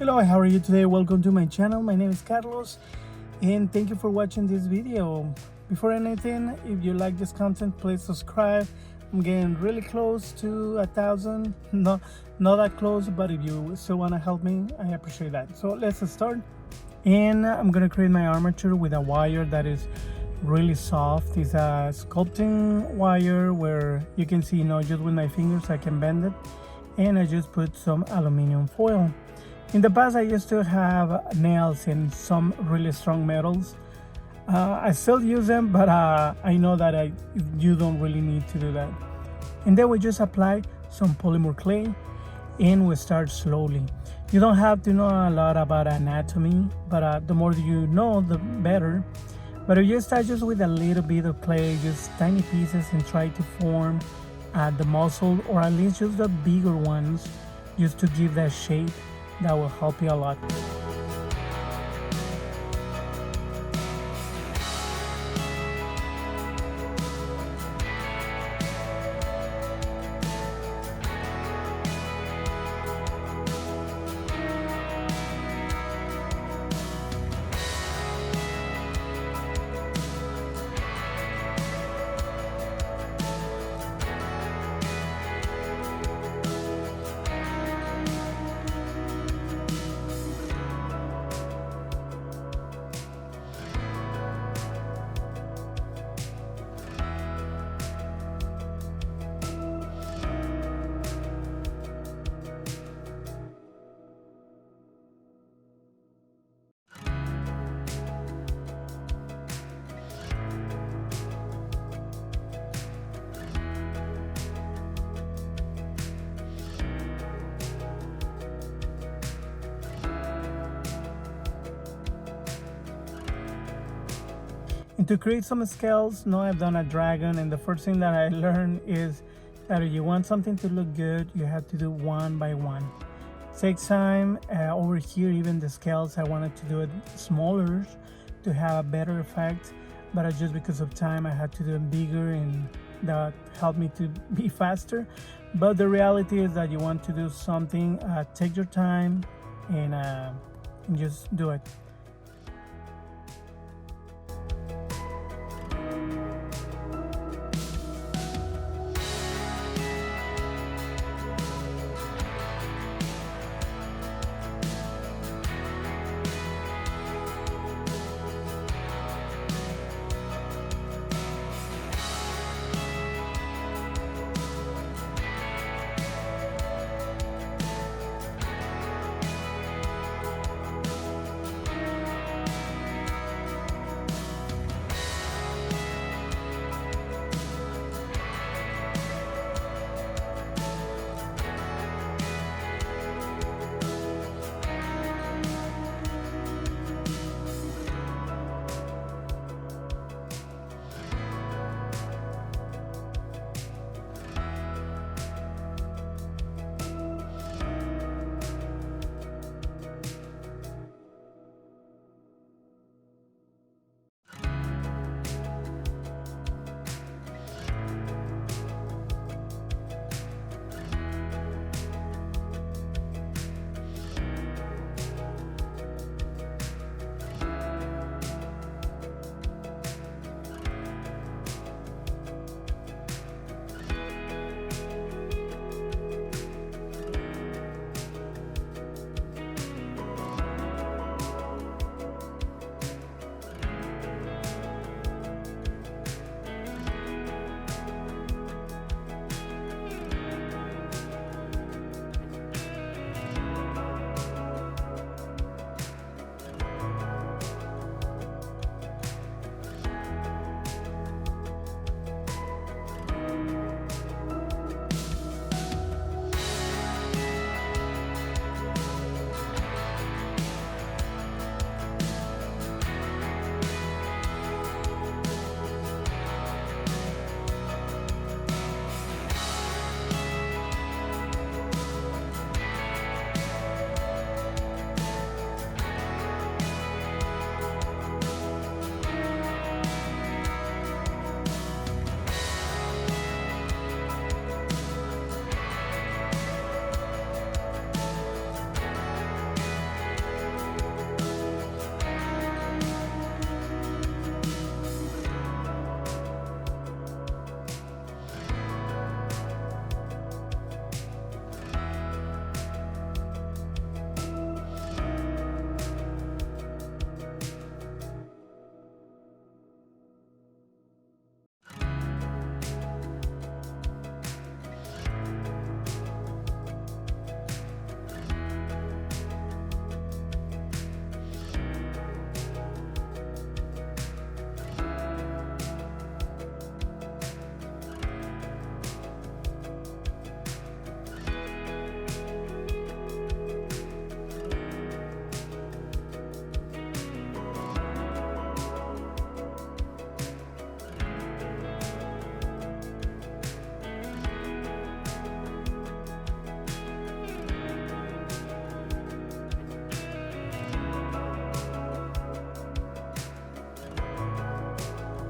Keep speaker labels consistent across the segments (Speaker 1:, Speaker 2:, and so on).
Speaker 1: Hello, how are you today? Welcome to my channel. My name is Carlos and thank you for watching this video. Before anything, if you like this content, please subscribe. I'm getting really close to 1,000. Not that close, but if you still want to help me, I appreciate that. So let's start. And I'm gonna create my armature with a wire that is really soft. It's a sculpting wire where you can see, just with my fingers I can bend it, and I just put some aluminum foil. In the past, I used to have nails and some really strong metals. I still use them, but I know that you don't really need to do that. And then we just apply some polymer clay and we start slowly. You don't have to know a lot about anatomy, but the more you know, the better. But if you start just with a little bit of clay, just tiny pieces, and try to form the muscle, or at least just the bigger ones, just to give that shape, that will help you a lot. And to create some scales, I've done a dragon, and the first thing that I learned is that if you want something to look good, you have to do one by one. It takes time. Over here, even the scales, I wanted to do it smaller to have a better effect, but just because of time, I had to do it bigger, and that helped me to be faster. But the reality is that you want to do something, take your time and just do it.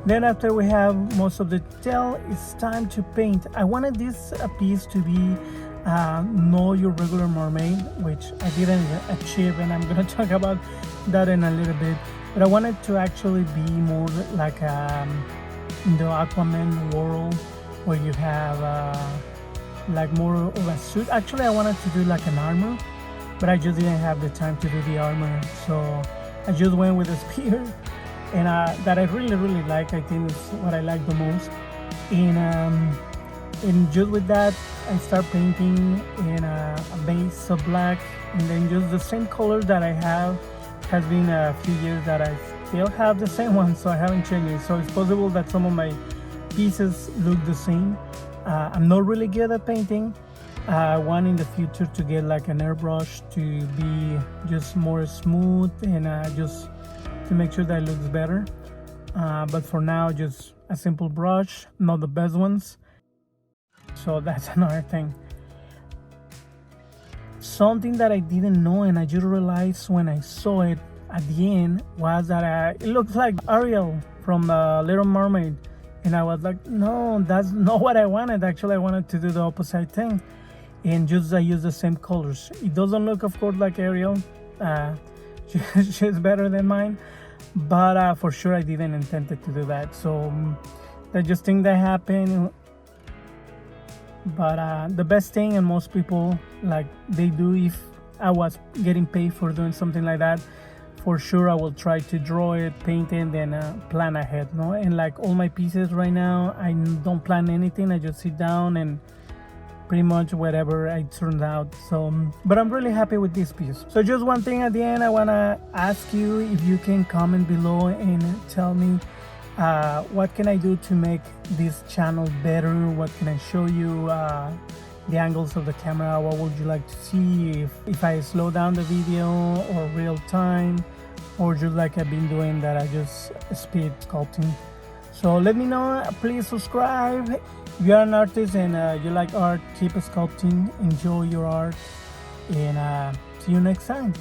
Speaker 1: Then after we have most of the detail, it's time to paint. I wanted this piece to be not your regular mermaid, which I didn't achieve, and I'm gonna talk about that in a little bit. But I wanted to actually be more like in the Aquaman world, where you have like more of a suit. Actually, I wanted to do like an armor, but I just didn't have the time to do the armor, so I just went with a spear, and that I really like. I think is what I like the most. And just with that, I start painting in a base of black, and then just the same color that I have. Has been a few years that I still have the same one, so I haven't changed it. So it's possible that some of my pieces look the same. I'm not really good at painting. I want in the future to get like an airbrush to be just more smooth and just to make sure that it looks better. But for now, just a simple brush, not the best ones. So that's another thing. Something that I didn't know and I just realized when I saw it at the end was that it looks like Ariel from Little Mermaid. And I was like, no, that's not what I wanted. Actually, I wanted to do the opposite thing. And just I use the same colors. It doesn't look, of course, like Ariel. She's better than mine. But for sure, I didn't intend to do that. So I just think that happened. But the best thing, and most people like they do, if I was getting paid for doing something like that, for sure I will try to draw it, paint it, then plan ahead, no? And like all my pieces right now, I don't plan anything. I just sit down and pretty much whatever I turned out. So but I'm really happy with this piece. So just one thing at the end, I want to ask you if you can comment below and tell me what can I do to make this channel better. What can I show you, the angles of the camera? What would you like to see, if I slow down the video or real time, or just like I've been doing that, I just speed sculpting. So let me know. Please subscribe. If you are an artist and you like art, keep sculpting, enjoy your art, and see you next time.